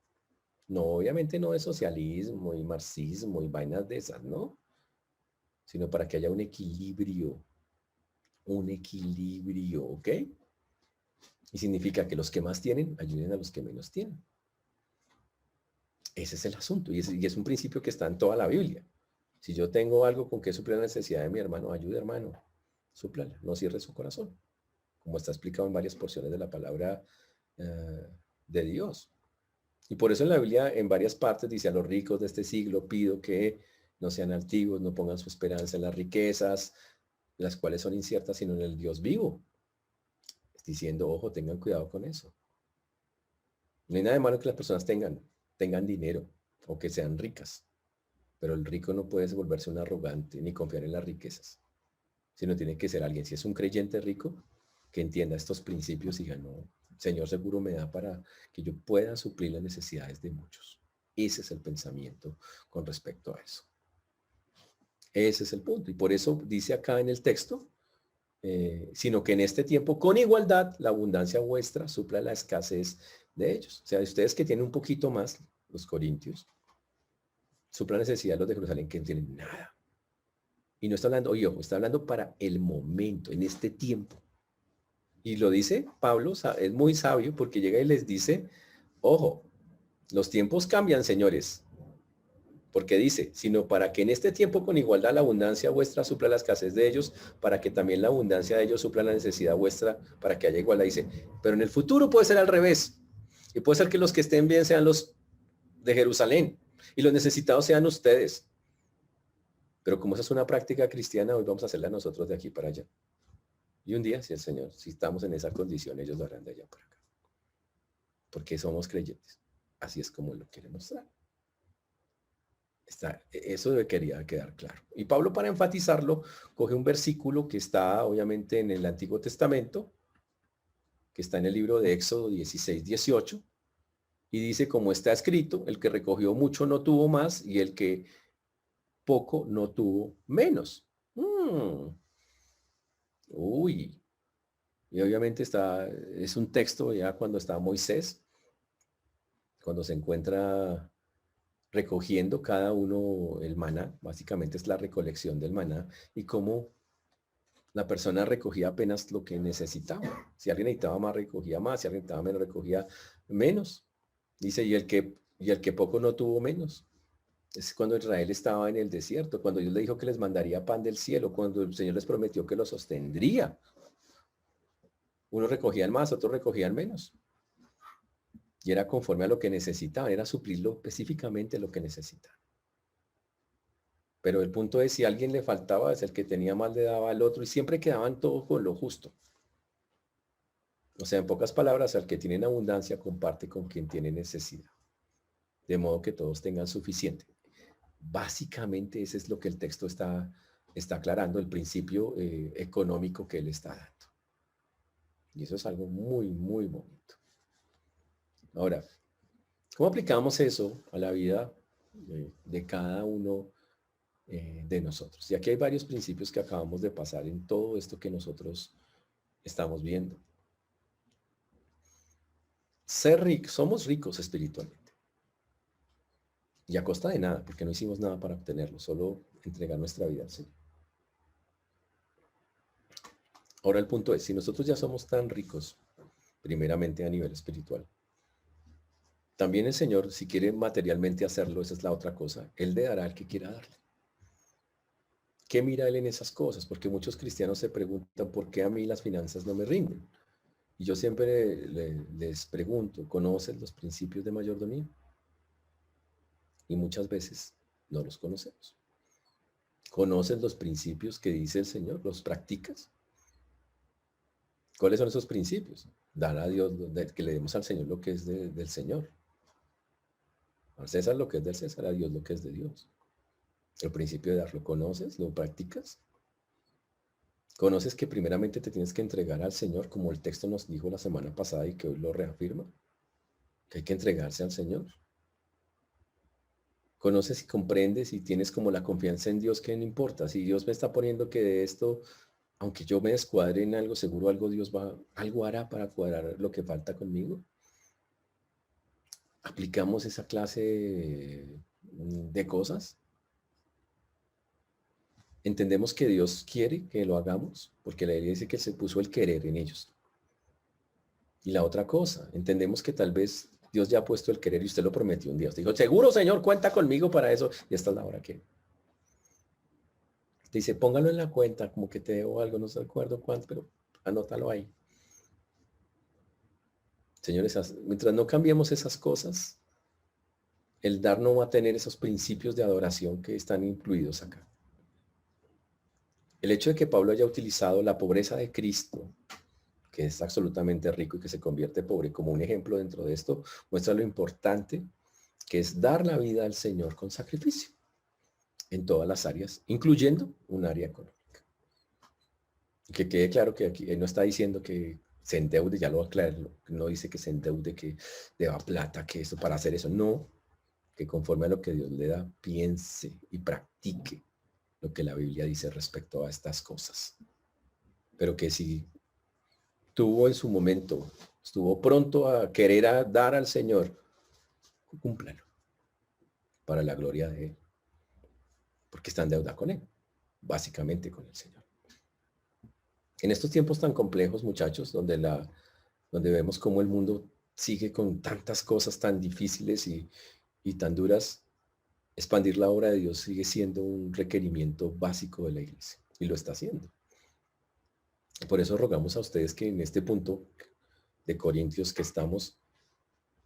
No, obviamente no de socialismo y marxismo y vainas de esas, ¿no? Sino para que haya un equilibrio. Un equilibrio, ¿ok? Y significa que los que más tienen ayuden a los que menos tienen. Ese es el asunto. Y es un principio que está en toda la Biblia. Si yo tengo algo con que suplir la necesidad de mi hermano, ayude, hermano. Súplala, no cierre su corazón. Como está explicado en varias porciones de la palabra de Dios. Y por eso en la Biblia, en varias partes, dice a los ricos de este siglo, pido que no sean altivos, no pongan su esperanza en las riquezas, las cuales son inciertas, sino en el Dios vivo. Diciendo, ojo, tengan cuidado con eso. No hay nada de malo que las personas tengan dinero o que sean ricas. Pero el rico no puede volverse un arrogante ni confiar en las riquezas, sino tiene que ser alguien, si es un creyente rico, que entienda estos principios y diga, no, Señor seguro me da para que yo pueda suplir las necesidades de muchos. Ese es el pensamiento con respecto a eso. Ese es el punto. Y por eso dice acá en el texto, sino que en este tiempo, con igualdad, la abundancia vuestra supla la escasez de ellos. O sea, ustedes que tienen un poquito más, los corintios, supla la necesidad de los de Jerusalén que no tienen nada. Y no está hablando, oye, ojo, está hablando para el momento, en este tiempo. Y lo dice Pablo, es muy sabio porque llega y les dice, ojo, los tiempos cambian, señores. Porque dice, sino para que en este tiempo con igualdad la abundancia vuestra supla la escasez de ellos, para que también la abundancia de ellos supla la necesidad vuestra, para que haya igualdad. Dice, pero en el futuro puede ser al revés. Y puede ser que los que estén bien sean los de Jerusalén y los necesitados sean ustedes. Pero como esa es una práctica cristiana, hoy vamos a hacerla nosotros de aquí para allá. Y un día, si el Señor, si estamos en esa condición, ellos lo harán de allá para acá. Porque somos creyentes. Así es como lo quiere mostrar. Eso debería quedar claro. Y Pablo, para enfatizarlo, coge un versículo que está obviamente en el Antiguo Testamento, que está en el libro de Éxodo 16:18, y dice, como está escrito, el que recogió mucho no tuvo más, y el que poco no tuvo menos. Uy. Y obviamente es un texto ya cuando está Moisés, cuando se encuentra recogiendo cada uno el maná, básicamente es la recolección del maná, y cómo la persona recogía apenas lo que necesitaba. Si alguien necesitaba más, recogía más, si alguien necesitaba menos, recogía menos. Dice, y el que poco no tuvo menos. Es cuando Israel estaba en el desierto, cuando Dios le dijo que les mandaría pan del cielo, cuando el Señor les prometió que los sostendría. Unos recogían más, otros recogían menos. Y era conforme a lo que necesitaban, era suplirlo específicamente lo que necesitaban. Pero el punto es, si a alguien le faltaba, es el que tenía más le daba al otro y siempre quedaban todos con lo justo. O sea, en pocas palabras, al que tiene en abundancia comparte con quien tiene necesidad. De modo que todos tengan suficiente. Básicamente ese es lo que el texto está aclarando, el principio económico que él está dando. Y eso es algo muy, muy bonito. Ahora, ¿cómo aplicamos eso a la vida de cada uno de nosotros? Y aquí hay varios principios que acabamos de pasar en todo esto que nosotros estamos viendo. Somos ricos espiritualmente. Y a costa de nada, porque no hicimos nada para obtenerlo, solo entregar nuestra vida al Señor. Ahora el punto es, si nosotros ya somos tan ricos, primeramente a nivel espiritual, también el Señor, si quiere materialmente hacerlo, esa es la otra cosa, Él le dará al que quiera darle. ¿Qué mira Él en esas cosas? Porque muchos cristianos se preguntan, ¿por qué a mí las finanzas no me rinden? Y yo siempre les pregunto, ¿conocen los principios de mayordomía? Y muchas veces no los conocemos. ¿Conoces los principios que dice el Señor? ¿Los practicas? ¿Cuáles son esos principios? Dar a Dios, que le demos al Señor lo que es del Señor. Al César lo que es del César, a Dios lo que es de Dios. El principio de dar, ¿lo conoces? ¿Lo practicas? ¿Conoces que primeramente te tienes que entregar al Señor, como el texto nos dijo la semana pasada y que hoy lo reafirma? Que hay que entregarse al Señor. ¿Conoces y comprendes y tienes como la confianza en Dios que no importa? Si Dios me está poniendo que de esto, aunque yo me descuadre en algo, seguro algo hará para cuadrar lo que falta conmigo. ¿Aplicamos esa clase de cosas? Entendemos que Dios quiere que lo hagamos, porque la Biblia dice que se puso el querer en ellos. Y la otra cosa, entendemos que tal vez Dios ya ha puesto el querer y usted lo prometió un día. Usted dijo, seguro, Señor, cuenta conmigo para eso. Y esta es la hora que te dice, póngalo en la cuenta, como que te debo algo, no sé acuerdo cuánto, pero anótalo ahí. Señores, mientras no cambiemos esas cosas, el dar no va a tener esos principios de adoración que están incluidos acá. El hecho de que Pablo haya utilizado la pobreza de Cristo, que es absolutamente rico y que se convierte pobre, como un ejemplo dentro de esto, muestra lo importante que es dar la vida al Señor con sacrificio en todas las áreas, incluyendo un área económica. Que quede claro que aquí él no está diciendo que se endeude, ya lo aclaro, no dice que se endeude, que deba plata, que eso para hacer eso, no, que conforme a lo que Dios le da, piense y practique lo que la Biblia dice respecto a estas cosas. Pero que si tuvo en su momento, estuvo pronto a querer dar al Señor, cúmplalo para la gloria de Él, porque está en deuda con Él, básicamente con el Señor. En estos tiempos tan complejos, muchachos, donde vemos cómo el mundo sigue con tantas cosas tan difíciles y tan duras, expandir la obra de Dios sigue siendo un requerimiento básico de la iglesia, y lo está haciendo. Por eso rogamos a ustedes que en este punto de Corintios que estamos,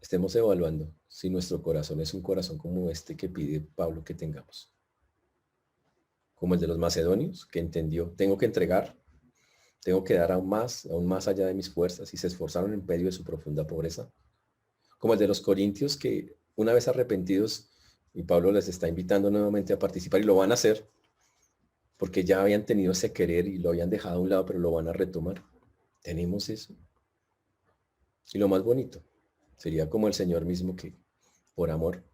estemos evaluando si nuestro corazón es un corazón como este que pide Pablo que tengamos. Como el de los macedonios, que entendió, tengo que entregar, tengo que dar aún más allá de mis fuerzas, y se esforzaron en medio de su profunda pobreza. Como el de los corintios, que una vez arrepentidos, y Pablo les está invitando nuevamente a participar, y lo van a hacer, porque ya habían tenido ese querer y lo habían dejado a un lado, pero lo van a retomar. Tenemos eso. Y lo más bonito sería como el Señor mismo, que por amor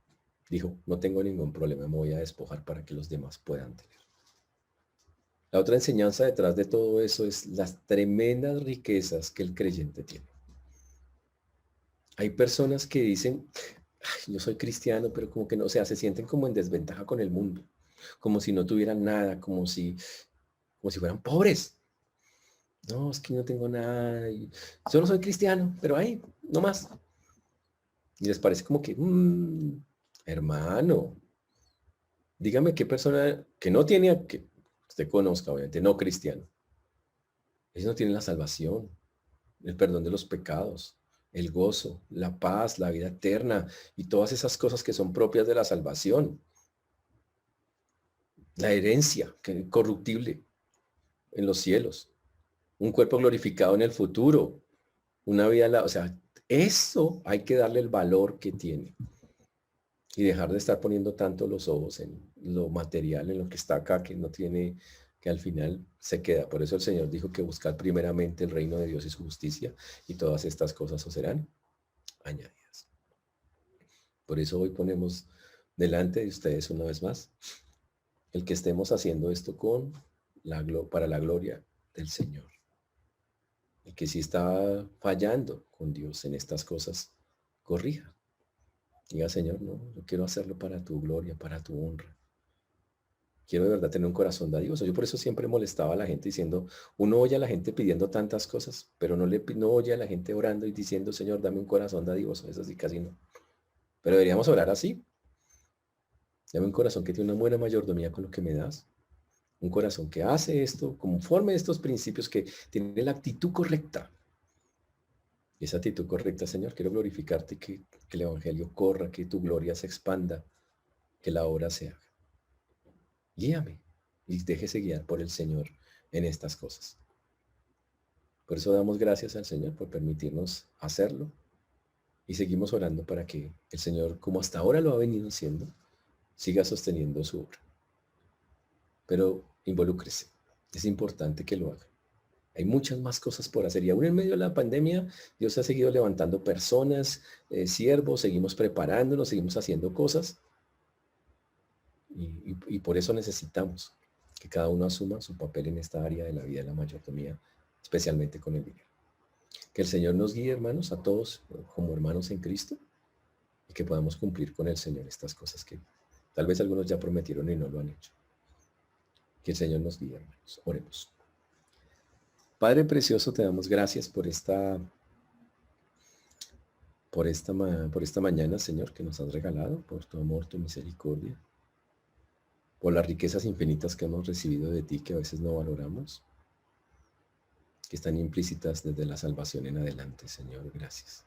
dijo, no tengo ningún problema, me voy a despojar para que los demás puedan tener. La otra enseñanza detrás de todo eso es las tremendas riquezas que el creyente tiene. Hay personas que dicen, yo soy cristiano, pero como que no, o sea, se sienten como en desventaja con el mundo, como si no tuvieran nada, como si fueran pobres. No, es que no tengo nada, yo no soy cristiano, pero ahí, no más. Y les parece como que, hermano, dígame qué persona que no tiene, que usted conozca, obviamente, no cristiano. Ellos no tienen la salvación, el perdón de los pecados, el gozo, la paz, la vida eterna y todas esas cosas que son propias de la salvación. La herencia que es corruptible en los cielos, un cuerpo glorificado en el futuro, una vida, o sea, eso hay que darle el valor que tiene y dejar de estar poniendo tanto los ojos en lo material, en lo que está acá, que no tiene, que al final se queda. Por eso el Señor dijo que buscar primeramente el reino de Dios y su justicia, y todas estas cosas os serán añadidas. Por eso hoy ponemos delante de ustedes una vez más el que estemos haciendo esto para la gloria del Señor. El que sí está fallando con Dios en estas cosas, corrija. Diga, Señor, no, yo quiero hacerlo para tu gloria, para tu honra. Quiero de verdad tener un corazón dadivoso. Yo por eso siempre molestaba a la gente diciendo, uno oye a la gente pidiendo tantas cosas, pero no oye a la gente orando y diciendo, Señor, dame un corazón dadivoso. Eso sí, casi no. Pero deberíamos orar así. Dame un corazón que tiene una buena mayordomía con lo que me das. Un corazón que hace esto conforme a estos principios, que tiene la actitud correcta. Y esa actitud correcta, Señor, quiero glorificarte, que el evangelio corra, que tu gloria se expanda, que la obra se haga. Guíame y déjese guiar por el Señor en estas cosas. Por eso damos gracias al Señor por permitirnos hacerlo, y seguimos orando para que el Señor, como hasta ahora lo ha venido haciendo, siga sosteniendo su obra. Pero involúcrese, es importante que lo haga. Hay muchas más cosas por hacer, y aún en medio de la pandemia Dios ha seguido levantando personas, siervos, seguimos preparándonos, seguimos haciendo cosas, y por eso necesitamos que cada uno asuma su papel en esta área de la vida de la mayordomía, especialmente con el dinero. Que el Señor nos guíe, hermanos, a todos como hermanos en Cristo, y que podamos cumplir con el Señor estas cosas que tal vez algunos ya prometieron y no lo han hecho. Que el Señor nos guíe, hermanos. Oremos. Padre precioso, te damos gracias por esta mañana, Señor, que nos has regalado, por tu amor, tu misericordia, por las riquezas infinitas que hemos recibido de ti, que a veces no valoramos, que están implícitas desde la salvación en adelante, Señor. Gracias.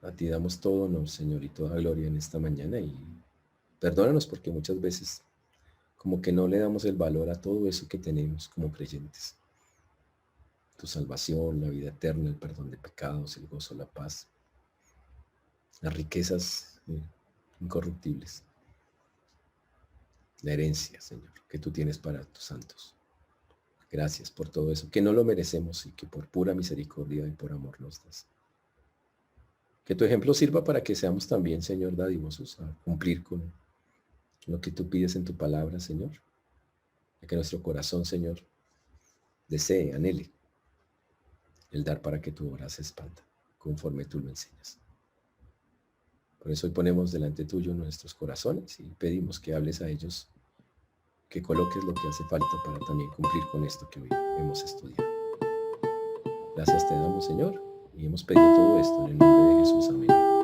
A ti damos todo honor, Señor, y toda gloria en esta mañana, y perdónanos porque muchas veces como que no le damos el valor a todo eso que tenemos como creyentes. Tu salvación, la vida eterna, el perdón de pecados, el gozo, la paz, las riquezas incorruptibles, la herencia, Señor, que tú tienes para tus santos. Gracias por todo eso, que no lo merecemos y que por pura misericordia y por amor nos das. Que tu ejemplo sirva para que seamos también, Señor, dadivosos a cumplir con lo que tú pides en tu palabra, Señor. Que nuestro corazón, Señor, desee, anhele el dar para que tu obra se expanda, conforme tú lo enseñas. Por eso hoy ponemos delante tuyo nuestros corazones y pedimos que hables a ellos, que coloques lo que hace falta para también cumplir con esto que hoy hemos estudiado. Gracias te damos, Señor, y hemos pedido todo esto en el nombre de Jesús. Amén.